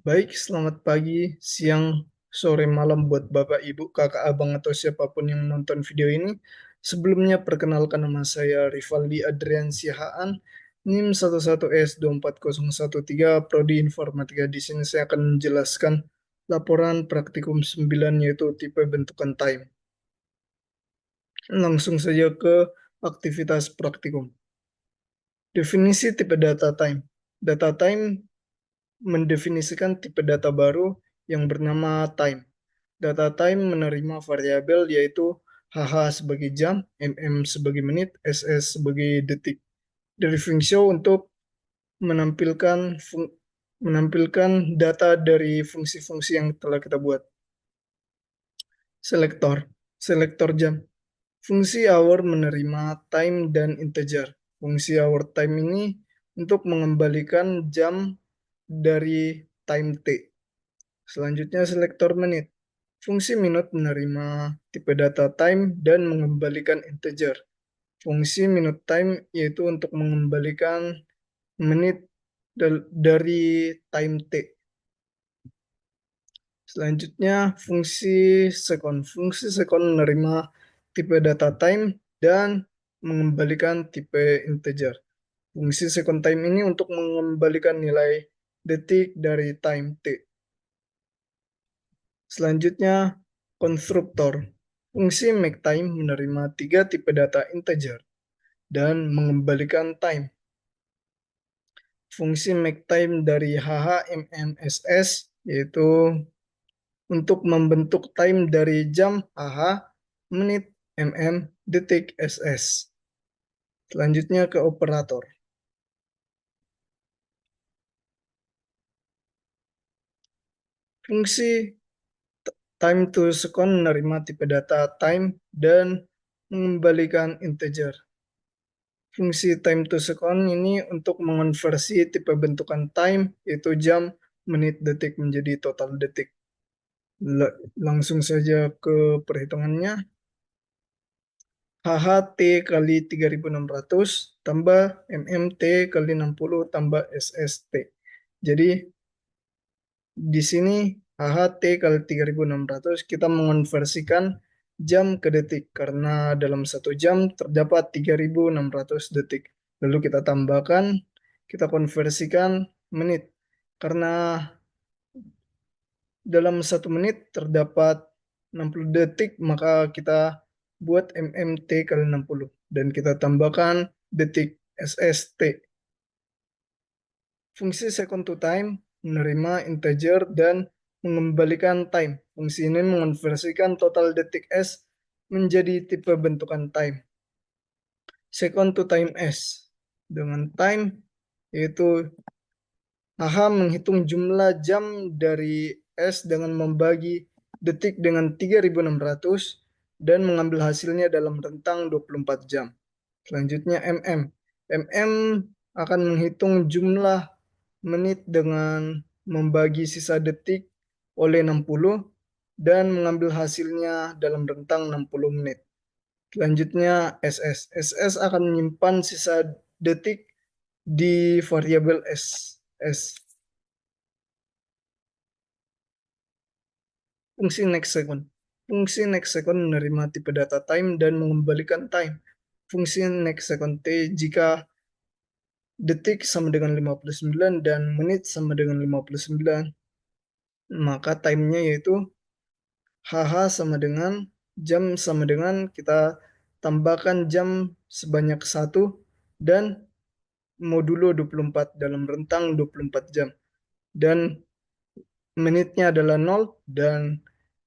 Baik, selamat pagi, siang, sore, malam buat Bapak, Ibu, Kakak, Abang, atau siapapun yang menonton video ini. Sebelumnya, perkenalkan nama saya Rivaldi Adrian Sihaan, NIM 11S24013, Prodi Informatika. Di sini saya akan menjelaskan laporan praktikum 9, yaitu tipe bentukan time. Langsung saja ke aktivitas praktikum. Definisi tipe data time. Data time mendefinisikan tipe data baru yang bernama time. Data time menerima variabel yaitu HH sebagai jam, MM sebagai menit, SS sebagai detik. Dari fungsi untuk menampilkan menampilkan data dari fungsi-fungsi yang telah kita buat. Selektor, selektor jam. Fungsi hour menerima time dan integer. Fungsi hour time ini untuk mengembalikan jam dari time T. Selanjutnya selektor menit. Fungsi minute menerima tipe data time dan mengembalikan integer. Fungsi minute time yaitu untuk mengembalikan menit dari time T. Selanjutnya fungsi second. Fungsi second menerima tipe data time dan mengembalikan tipe integer. Fungsi second time ini untuk mengembalikan nilai detik dari time T. Selanjutnya, konstruktor. Fungsi makeTime menerima tiga tipe data integer dan mengembalikan time. Fungsi makeTime dari HHMMSS yaitu untuk membentuk time dari jam HH, menit MM, detik SS. Selanjutnya ke operator. Fungsi time to second menerima tipe data time dan mengembalikan integer. Fungsi time to second ini untuk mengonversi tipe bentukan time, yaitu jam, menit, detik menjadi total detik. Langsung saja ke perhitungannya. HHT kali 3600 tambah MMT kali 60 tambah SST. Jadi di sini HHT kali 3600 kita mengonversikan jam ke detik karena dalam satu jam terdapat 3600 detik. Lalu kita tambahkan, kita konversikan menit karena dalam satu menit terdapat 60 detik, maka kita buat MMT kali 60 dan kita tambahkan detik SST. Fungsi second to time menerima integer dan mengembalikan time. Fungsi ini mengonversikan total detik S menjadi tipe bentukan time. Second to time S dengan time yaitu AH menghitung jumlah jam dari S dengan membagi detik dengan 3600 dan mengambil hasilnya dalam rentang 24 jam. Selanjutnya MM. MM akan menghitung jumlah menit dengan membagi sisa detik oleh 60 dan mengambil hasilnya dalam rentang 60 menit. Selanjutnya SS. SS akan menyimpan sisa detik di variabel S. Fungsi next second. Fungsi next second menerima tipe data time dan mengembalikan time. Fungsi next second T jika detik sama dengan 59 dan menit sama dengan 59, maka time-nya yaitu HH sama dengan jam sama dengan kita tambahkan jam sebanyak 1 dan modulo 24 dalam rentang 24 jam. Dan menitnya adalah 0 dan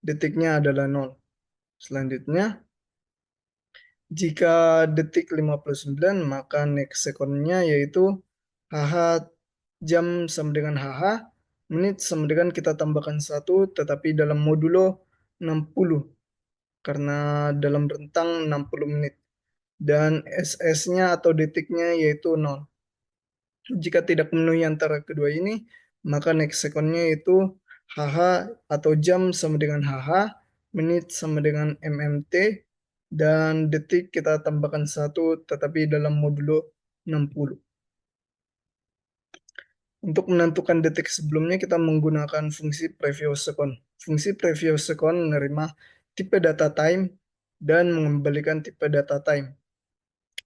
detiknya adalah 0. Selanjutnya, jika detik 59, maka next second-nya yaitu HH jam sama dengan HH, menit sama dengan kita tambahkan 1, tetapi dalam modulo 60, karena dalam rentang 60 menit. Dan SS-nya atau detiknya yaitu 0. Jika tidak memenuhi antara kedua ini, maka next second-nya yaitu HH atau jam sama dengan HH, menit sama dengan MMT, dan detik kita tambahkan 1 tetapi dalam modulo 60. Untuk menentukan detik sebelumnya kita menggunakan fungsi previous second. Fungsi previous second menerima tipe data time dan mengembalikan tipe data time.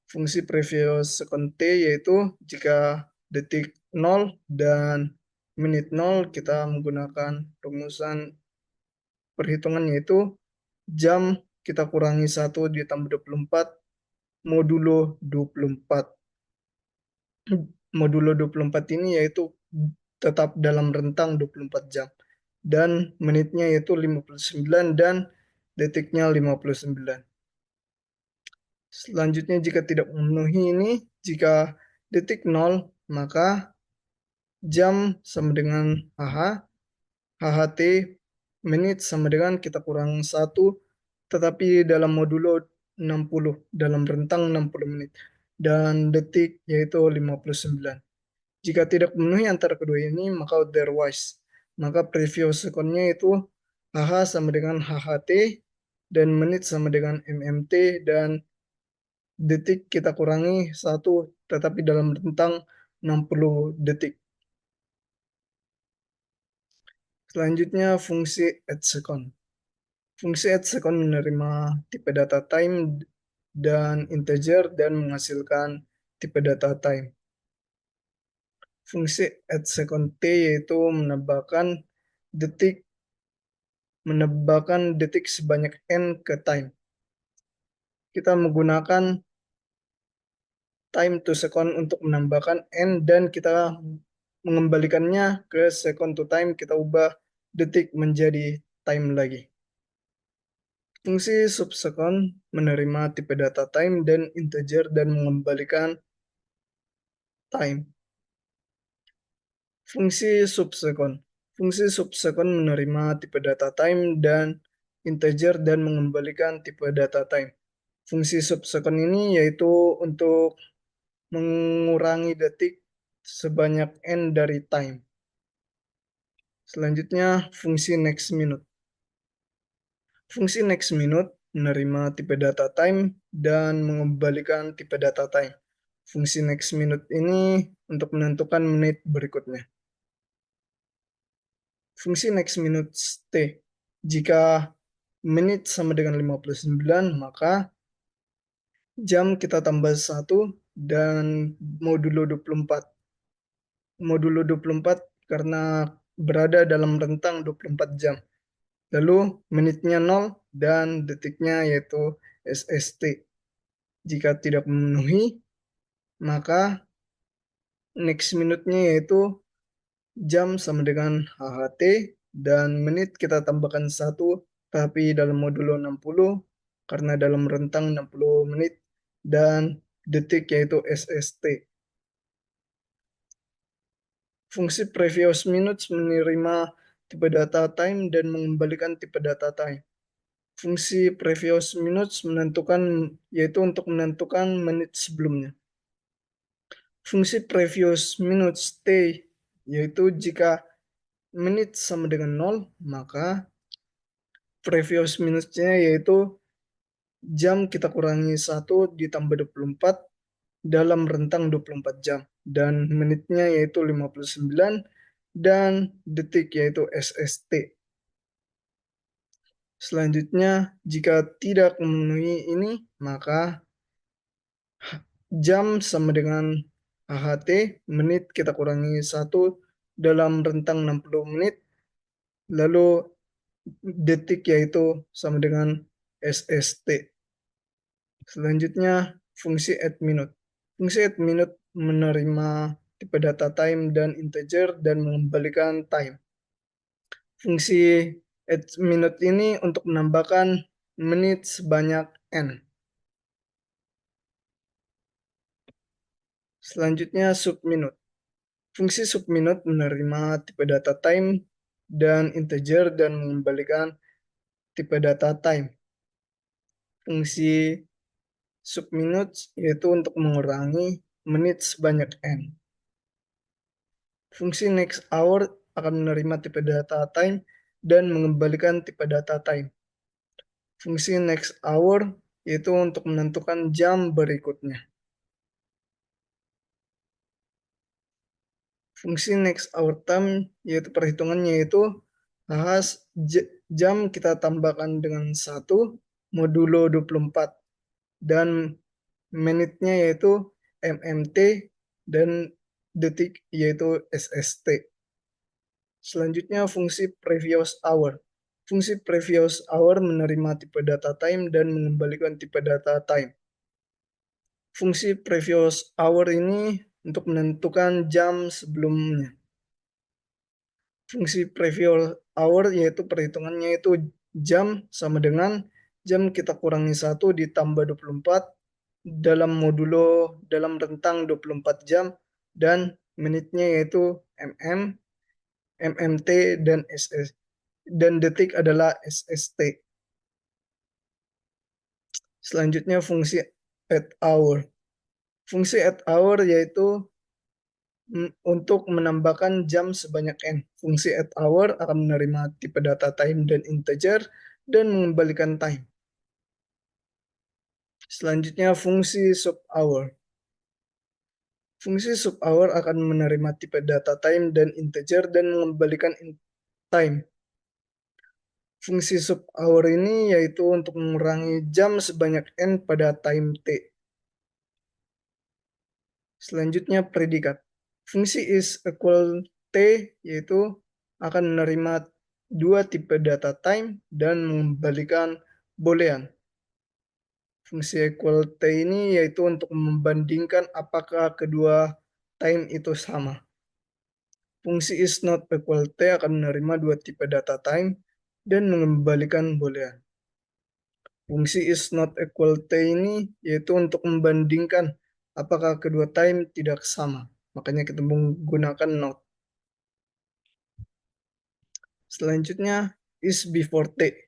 Fungsi previous second T yaitu jika detik 0 dan menit 0 kita menggunakan rumusan perhitungan yaitu jam kita kurangi 1 ditambah 24 modulo 24. Modulo 24 ini yaitu tetap dalam rentang 24 jam. Dan menitnya yaitu 59 dan detiknya 59. Selanjutnya jika tidak memenuhi ini, jika detik 0, maka jam sama dengan HH, HHT, menit sama dengan kita kurang 1, tetapi dalam modulo 60, dalam rentang 60 menit. Dan detik yaitu 59. Jika tidak memenuhi antara kedua ini, maka otherwise. Maka previous secondnya itu HH sama dengan HHT, dan menit sama dengan MMT, dan detik kita kurangi 1, tetapi dalam rentang 60 detik. Selanjutnya fungsi add second. Fungsi add second menerima tipe data time dan integer dan menghasilkan tipe data time. Fungsi add second T yaitu detik menambahkan detik sebanyak n ke time. Kita menggunakan time to second untuk menambahkan n dan kita mengembalikannya ke second to time, kita ubah detik menjadi time lagi. Fungsi subsecond menerima tipe data time dan integer dan mengembalikan time. Fungsi subsecond. Fungsi subsecond menerima tipe data time dan integer dan mengembalikan tipe data time. Fungsi subsecond ini yaitu untuk mengurangi detik sebanyak n dari time. Selanjutnya fungsi next minute. Fungsi next minute menerima tipe data time dan mengembalikan tipe data time. Fungsi next minute ini untuk menentukan menit berikutnya. Fungsi next minute T. Jika menit sama dengan 59, maka jam kita tambah 1 dan modulo 24. Modulo 24 karena berada dalam rentang 24 jam. Lalu menitnya 0 dan detiknya yaitu SST. Jika tidak memenuhi, maka next minute-nya yaitu jam sama dengan HHT dan menit kita tambahkan 1 tapi dalam modulo 60 karena dalam rentang 60 menit dan detik yaitu SST. Fungsi previous minutes menerima tipe data time dan mengembalikan tipe data time. Fungsi previous minutes menentukan yaitu untuk menentukan menit sebelumnya. Fungsi previous minutes T yaitu jika menit sama dengan 0, maka previous minutes-nya yaitu jam kita kurangi 1 ditambah 24 dalam rentang 24 jam. Dan menitnya yaitu 59 dan detik yaitu SST. Selanjutnya, jika tidak memenuhi ini, maka jam sama dengan HHT, menit kita kurangi 1 dalam rentang 60 menit, lalu detik yaitu sama dengan SST. Selanjutnya, fungsi add minute. Fungsi add minute menerima tipe data time dan integer dan mengembalikan time. Fungsi add minute ini untuk menambahkan menit sebanyak n. Selanjutnya subminute. Fungsi subminute menerima tipe data time dan integer dan mengembalikan tipe data time. Fungsi subminute yaitu untuk mengurangi menit sebanyak n. Fungsi next hour akan menerima tipe data time dan mengembalikan tipe data time. Fungsi next hour yaitu untuk menentukan jam berikutnya. Fungsi next hour time yaitu perhitungannya yaitu jam kita tambahkan dengan 1 modulo 24 dan menitnya yaitu MMT dan detik yaitu SST. Selanjutnya fungsi previous hour. Fungsi previous hour menerima tipe data time dan mengembalikan tipe data time. Fungsi previous hour ini untuk menentukan jam sebelumnya. Fungsi previous hour yaitu perhitungannya itu jam sama dengan jam kita kurangi 1 ditambah 24 dalam modulo dalam rentang 24 jam dan menitnya yaitu mm, MMT dan SS dan detik adalah SST. Selanjutnya fungsi add hour. Fungsi add hour yaitu untuk menambahkan jam sebanyak n. Fungsi add hour akan menerima tipe data time dan integer dan mengembalikan time. Selanjutnya fungsi sub hour. Fungsi sub hour akan menerima tipe data time dan integer dan mengembalikan time. Fungsi sub hour ini yaitu untuk mengurangi jam sebanyak n pada time t. Selanjutnya predikat. Fungsi is equal t yaitu akan menerima dua tipe data time dan mengembalikan boolean. Fungsi equal t ini yaitu untuk membandingkan apakah kedua time itu sama. Fungsi is not equal t akan menerima dua tipe data time dan mengembalikan boolean. Fungsi is not equal t ini yaitu untuk membandingkan apakah kedua time tidak sama. Makanya kita menggunakan not. Selanjutnya is before t.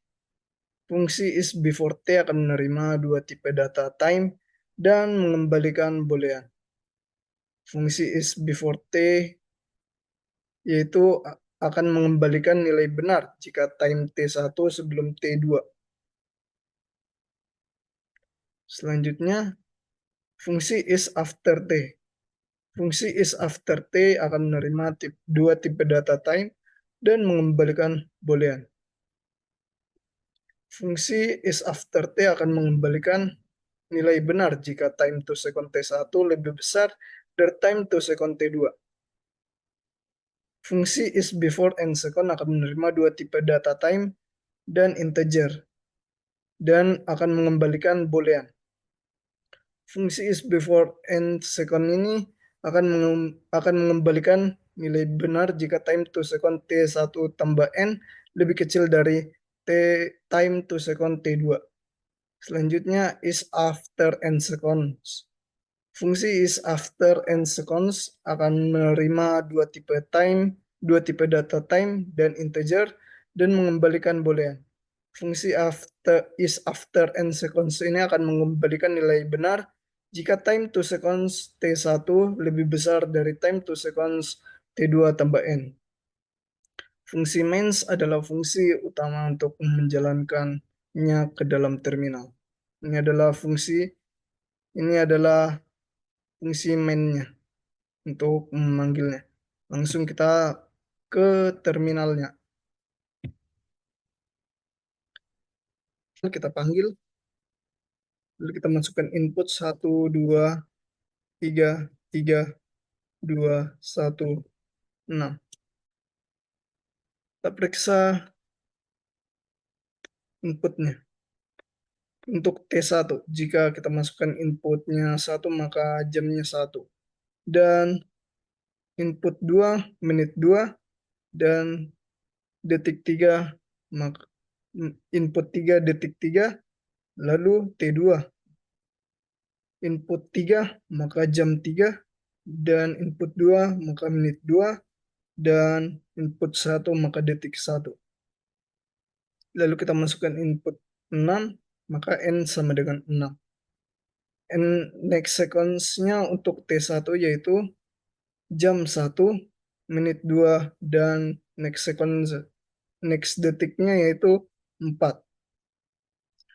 Fungsi is before t akan menerima dua tipe data time dan mengembalikan boolean. Fungsi is before t yaitu akan mengembalikan nilai benar jika time t1 sebelum t2. Selanjutnya fungsi is after t. Fungsi is after t akan menerima dua tipe data time dan mengembalikan boolean. Fungsi is after t akan mengembalikan nilai benar jika time to second t1 lebih besar dari time to second t2. Fungsi is before n second akan menerima dua tipe data time dan integer dan akan mengembalikan boolean. Fungsi is before n second ini akan mengembalikan nilai benar jika time to second t1 tambah n lebih kecil dari time to second t2. Selanjutnya is after n seconds. Fungsi is after n seconds akan menerima dua tipe data time dan integer dan mengembalikan boolean. Fungsi is after n seconds ini akan mengembalikan nilai benar jika time to seconds t1 lebih besar dari time to seconds t2 tambah n. Fungsi mains adalah fungsi utama untuk menjalankannya ke dalam terminal. Ini adalah fungsi mainnya untuk memanggilnya. Langsung kita ke terminalnya. Kita panggil, lalu kita masukkan input 1, 2, 3, 3, 2, 1, 6. Kita periksa inputnya. Untuk T1, jika kita masukkan inputnya 1, maka jamnya 1. Dan input 2, menit 2, dan detik 3, maka input 3, detik 3, lalu T2. Input 3, maka jam 3, dan input 2, maka menit 2, dan input 1, maka detik 1. Lalu kita masukkan input 6, maka N sama dengan 6. And next sequence-nya untuk T1 yaitu jam 1, menit 2, dan next detiknya yaitu 4.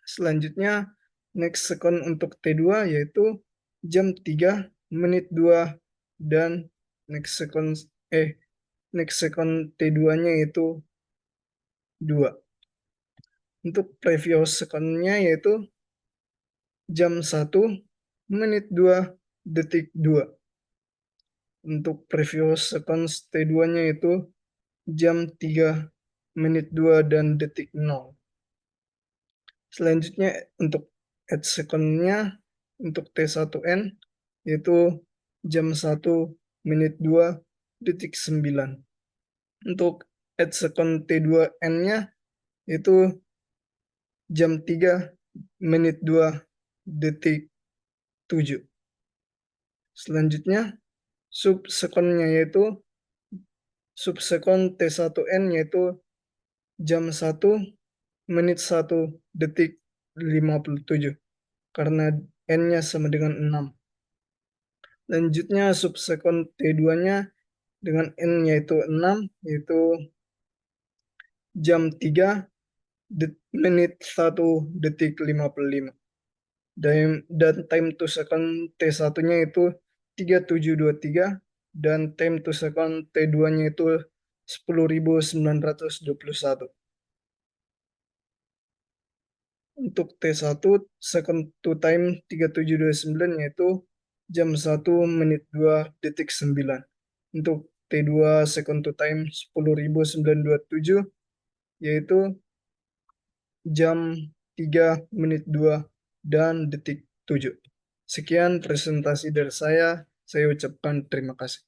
Selanjutnya next second untuk T2 yaitu jam 3, menit 2, dan next second T2-nya yaitu 2. Untuk previous second-nya yaitu jam 1 menit 2 detik 2. Untuk previous second T2-nya itu jam 3 menit 2 dan detik 0. Selanjutnya untuk at second-nya untuk T1N yaitu jam 1 menit 2 detik 9. Untuk at second T2N-nya itu jam 3 menit 2 detik 7. Selanjutnya subsecond-nya yaitu subsecond T1N yaitu jam 1 menit 1 detik 57 karena N-nya sama dengan 6. Lanjutnya subsecond T2-nya dengan N yaitu 6 yaitu jam 3 menit 1 detik 55. Dan time to second T1-nya itu 3723 dan time to second T2-nya itu 10.921. Untuk T1 second to time 3729 yaitu jam 1 menit 2 detik 9. Untuk T2 second to time 10.927 yaitu jam 3 menit 2 dan detik 7. Sekian presentasi dari saya ucapkan terima kasih.